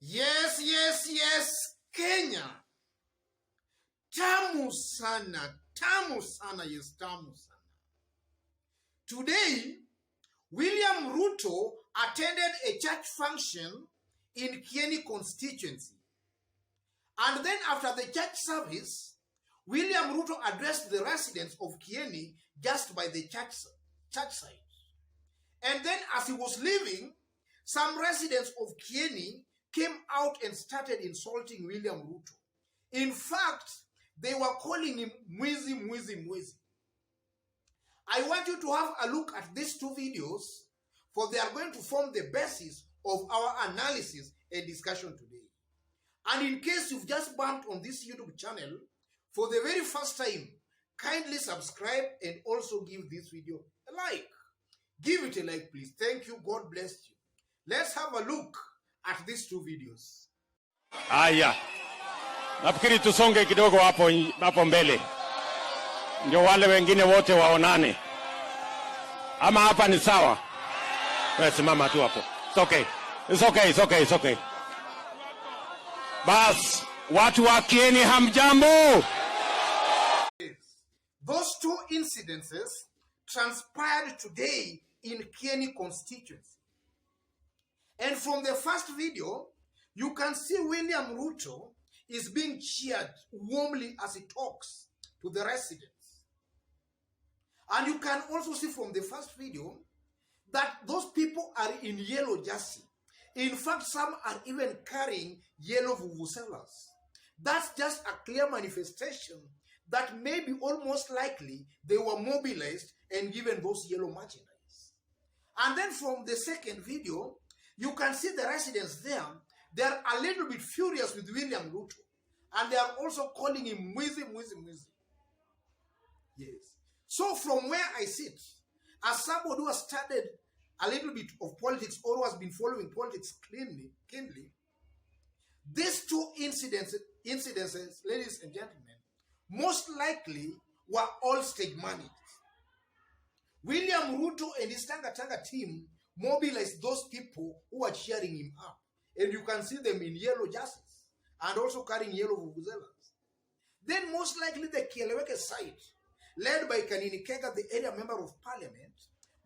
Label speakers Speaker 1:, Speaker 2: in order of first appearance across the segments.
Speaker 1: Yes, Kenya. Tamu sana, yes, tamu sana. Today, William Ruto attended a church function in Kieni constituency. And then after the church service, William Ruto addressed the residents of Kieni just by the church side. And then as he was leaving, some residents of Kieni came out and started insulting William Ruto. In fact, they were calling him mwizi. I want you to have a look at these two videos, for they are going to form the basis of our analysis and discussion today. And in case you've just bumped on this YouTube channel for the very first time, kindly subscribe and also give this video a like. Give it a like, please. Thank you. God bless you. Let's have a look at these two videos.
Speaker 2: Aya. Nafikiri tusonge kidogo hapo mbele. Ndio wale wengine wote waonane. Ama hapa ni sawa? Wewe simama tu hapo. It's okay. Bas, watu wa Kieni hamjambo.
Speaker 1: Those two incidences transpired today in Kieni constituency. And from the first video, you can see William Ruto is being cheered warmly as he talks to the residents. And you can also see from the first video that those people are in yellow jersey. In fact, some are even carrying yellow vuvuzelas. That's just a clear manifestation that maybe almost likely they were mobilized and given those yellow merchandise. And then from the second video, you can see the residents there. They are a little bit furious with William Ruto. And they are also calling him mwizi. Yes. So from where I sit, as somebody who has studied a little bit of politics or who has been following politics keenly, these two incidences, ladies and gentlemen, most likely were all stage managed. William Ruto and his Tanga team mobilized those people who are cheering him up. And you can see them in yellow jerseys and also carrying yellow vuvuzelas. Then most likely the Kieleweke side, led by Kieni, the area member of parliament,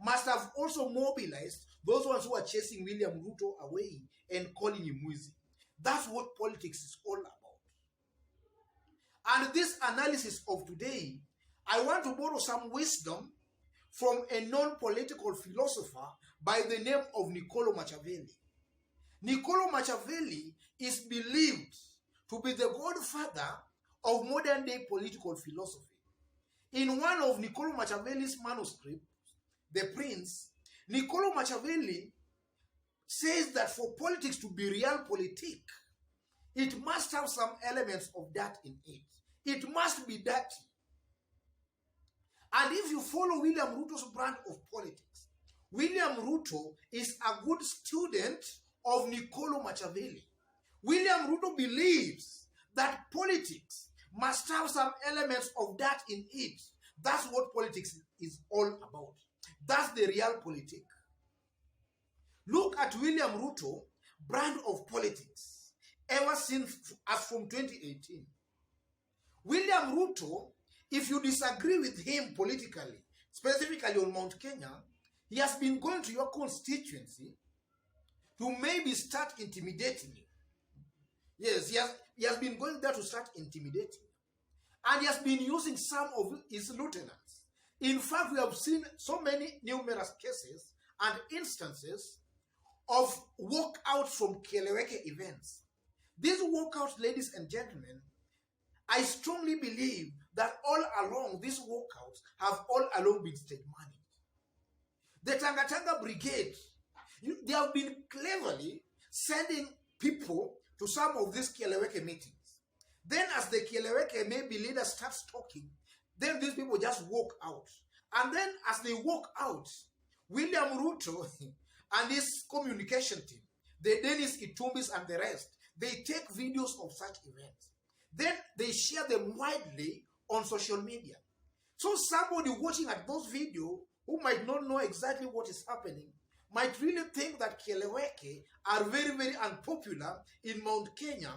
Speaker 1: must have also mobilized those ones who are chasing William Ruto away and calling him mwizi. That's what politics is all about. And this analysis of today, I want to borrow some wisdom from a non-political philosopher by the name of Niccolo Machiavelli. Niccolo Machiavelli is believed to be the godfather of modern-day political philosophy. In one of Niccolo Machiavelli's manuscripts, The Prince, Niccolo Machiavelli says that for politics to be realpolitik, it must have some elements of that in it. It must be dirty. And if you follow William Ruto's brand of politics, William Ruto is a good student of Niccolo Machiavelli. William Ruto believes that politics must have some elements of that in it. That's what politics is all about. That's the realpolitik. Look at William Ruto, brand of politics, ever since as from 2018. William Ruto, if you disagree with him politically, specifically on Mount Kenya, he has been going to your constituency to maybe start intimidating you. Yes, he has been going there to start intimidating. And he has been using some of his lieutenants. In fact, we have seen so many numerous cases and instances of walkouts from Kieleweke events. These walkouts, ladies and gentlemen, I strongly believe that all along these walkouts have all along been state managed. The Tanga Brigade, they have been cleverly sending people to some of these Kieleweke meetings. Then as the Kieleweke maybe leaders start talking, then these people just walk out. And then as they walk out, William Ruto and his communication team, the Dennis Itumbis and the rest, they take videos of such events. Then they share them widely on social media. So somebody watching at those videos who might not know exactly what is happening might really think that Kieleweke are very, very unpopular in Mount Kenya,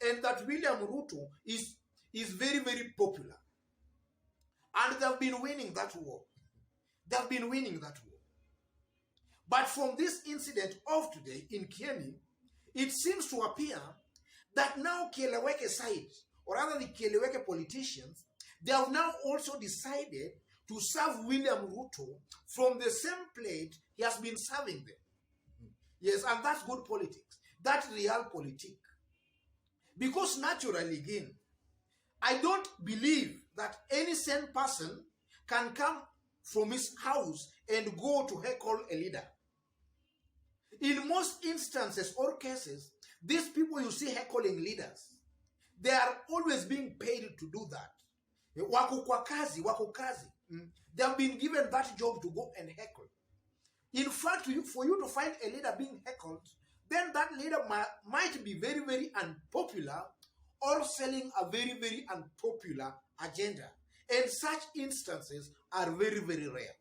Speaker 1: and that William Ruto is very, very popular. And they've been winning that war. They've been winning that war. But from this incident of today in Kieni, it seems to appear that now Kieleweke side, or rather the Kieleweke politicians, they have now also decided to serve William Ruto from the same plate he has been serving them. Yes, and that's good politics. That's real politics. Because naturally, again, I don't believe that any sane person can come from his house and go to heckle a leader. In most instances or cases, these people you see heckling leaders, they are always being paid to do that. Wako kwa kazi, wako kazi. They have been given that job to go and heckle. In fact, for you to find a leader being heckled, then that leader might be very, very unpopular or selling a very, very unpopular agenda. And such instances are very, very rare.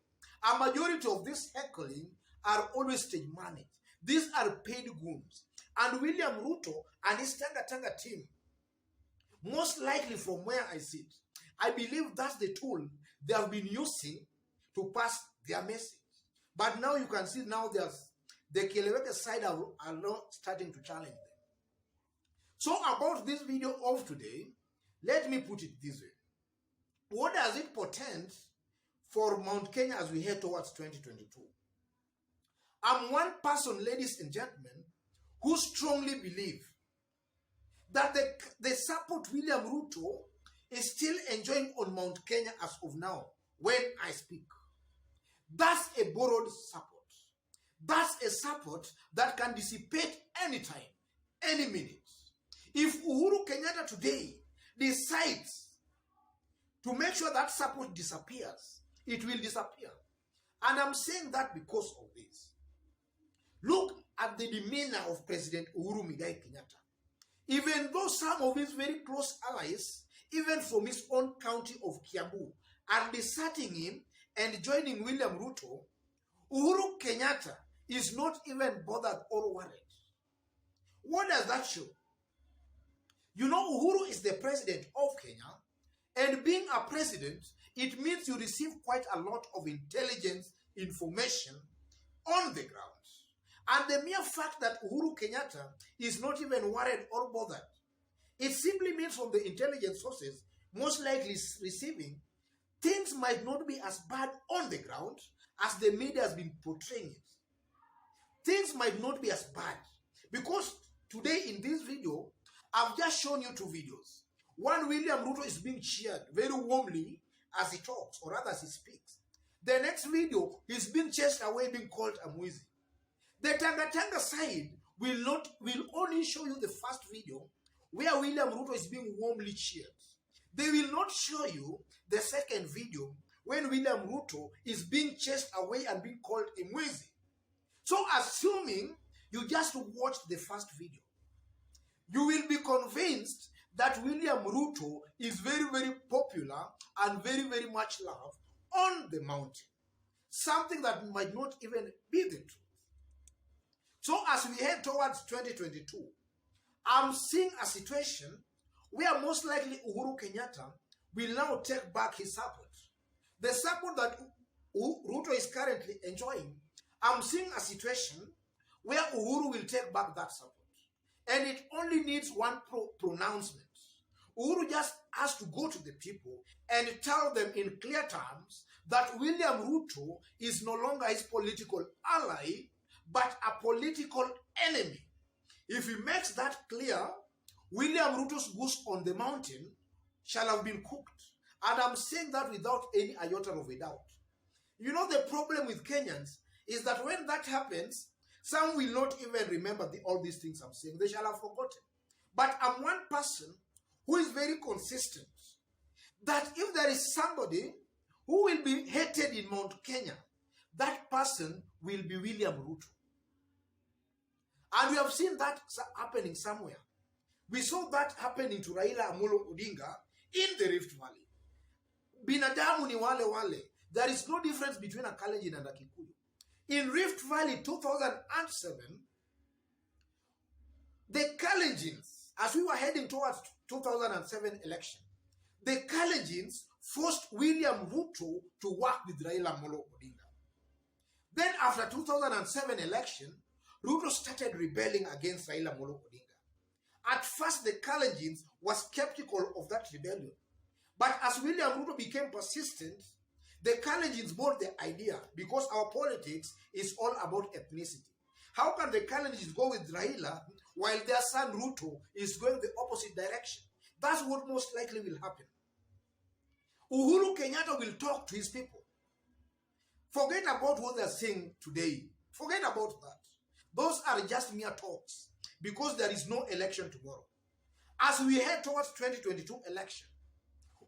Speaker 1: A majority of this heckling are always stage managed. These are paid goons. And William Ruto and his Tanga team, most likely from where I sit, I believe that's the tool they have been using to pass their message. But now you can see now the Kieleweke side are now starting to challenge them. So about this video of today, let me put it this way. What does it portend for Mount Kenya as we head towards 2022? I'm one person, ladies and gentlemen, who strongly believe that the support William Ruto is still enjoying on Mount Kenya as of now, when I speak. That's a borrowed support. That's a support that can dissipate anytime, any minute. If Uhuru Kenyatta today decides to make sure that support disappears, it will disappear. And I'm saying that because of this. Look at the demeanor of President Uhuru Kenyatta. Even though some of his very close allies, even from his own county of Kiambu, are deserting him and joining William Ruto, Uhuru Kenyatta is not even bothered or worried. What does that show? You know, Uhuru is the president of Kenya, and being a president, it means you receive quite a lot of intelligence information on the ground. And the mere fact that Uhuru Kenyatta is not even worried or bothered, it simply means from the intelligence sources most likely receiving, things might not be as bad on the ground as the media has been portraying it. Things might not be as bad. Because today in this video, I've just shown you two videos. One, William Ruto is being cheered very warmly as he talks, or rather as he speaks. The next video, he's being chased away, being called a mwizi. The Tanga side will only show you the first video where William Ruto is being warmly cheered. They will not show you the second video when William Ruto is being chased away and being called a mwizi. So assuming you just watched the first video, you will be convinced that William Ruto is very, very popular and very, very much loved on the mountain. Something that might not even be the truth. So as we head towards 2022, I'm seeing a situation where most likely Uhuru Kenyatta will now take back his support. The support that Ruto is currently enjoying, I'm seeing a situation where Uhuru will take back that support. And it only needs one pronouncement. Uhuru just has to go to the people and tell them in clear terms that William Ruto is no longer his political ally, but a political enemy. If he makes that clear, William Ruto's goose on the mountain shall have been cooked. And I'm saying that without any iota of a doubt. You know, the problem with Kenyans is that when that happens, some will not even remember all these things I'm saying. They shall have forgotten. But I'm one person who is very consistent that if there is somebody who will be hated in Mount Kenya, that person will be William Ruto. And we have seen that happening somewhere. We saw that happening to Raila Amolo Odinga in the Rift Valley. Binadamu ni wale wale. There is no difference between a Kalenjin and a Kikuyu. In Rift Valley 2007, the Kalenjins, as we were heading towards 2007 election, the Kalenjins forced William Ruto to work with Raila Amolo Odinga. Then after 2007 election, Ruto started rebelling against Raila Amolo Odinga. At first, the Kalenjins were skeptical of that rebellion. But as William Ruto became persistent, the Kalenjins bought the idea, because our politics is all about ethnicity. How can the Kalenjins go with Raila while their son Ruto is going the opposite direction? That's what most likely will happen. Uhuru Kenyatta will talk to his people. Forget about what they're saying today. Forget about that. Those are just mere talks, because there is no election tomorrow. As we head towards 2022 election,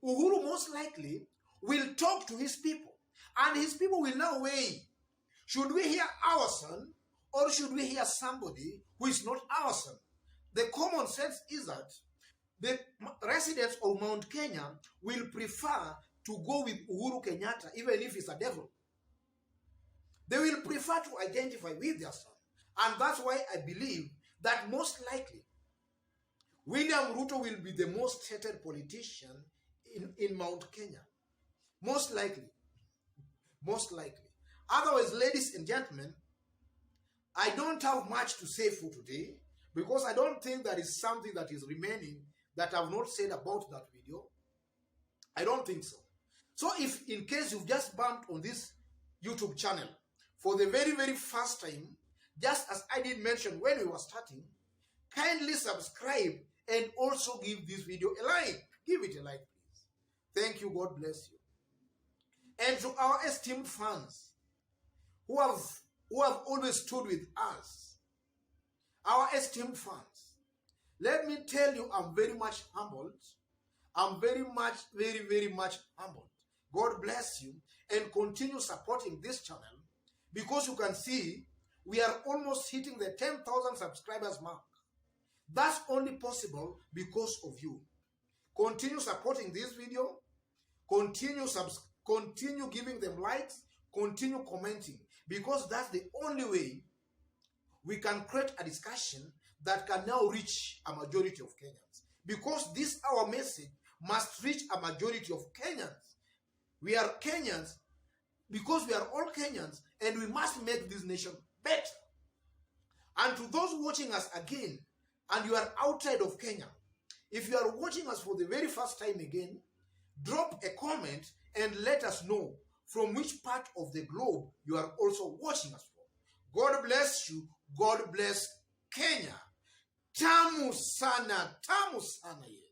Speaker 1: Uhuru most likely will talk to his people, and his people will now weigh, should we hear our son, or should we hear somebody who is not our son? The common sense is that the residents of Mount Kenya will prefer to go with Uhuru Kenyatta, even if he's a devil. They will prefer to identify with their son. And that's why I believe that most likely William Ruto will be the most hated politician in Mount Kenya. Most likely. Most likely. Otherwise, ladies and gentlemen, I don't have much to say for today, because I don't think there is something that is remaining that I've not said about that video. I don't think so. So if in case you've just bumped on this YouTube channel for the very, very first time, just as I did mention when we were starting, kindly subscribe and also give this video a like. Give it a like, please. Thank you. God bless you. And to our esteemed fans who have always stood with us, our esteemed fans, let me tell you, I'm very much humbled. I'm very much humbled. God bless you, and continue supporting this channel, because you can see we are almost hitting the 10,000 subscribers mark. That's only possible because of you. Continue supporting this video. Continue giving them likes. Continue commenting, because that's the only way we can create a discussion that can now reach a majority of Kenyans. Because this our message must reach a majority of Kenyans. We are Kenyans because we are all Kenyans, and we must make this nation better. And to those watching us again, and you are outside of Kenya, if you are watching us for the very first time again, drop a comment and let us know from which part of the globe you are also watching us from. God bless you. God bless Kenya. Tamu sana ye.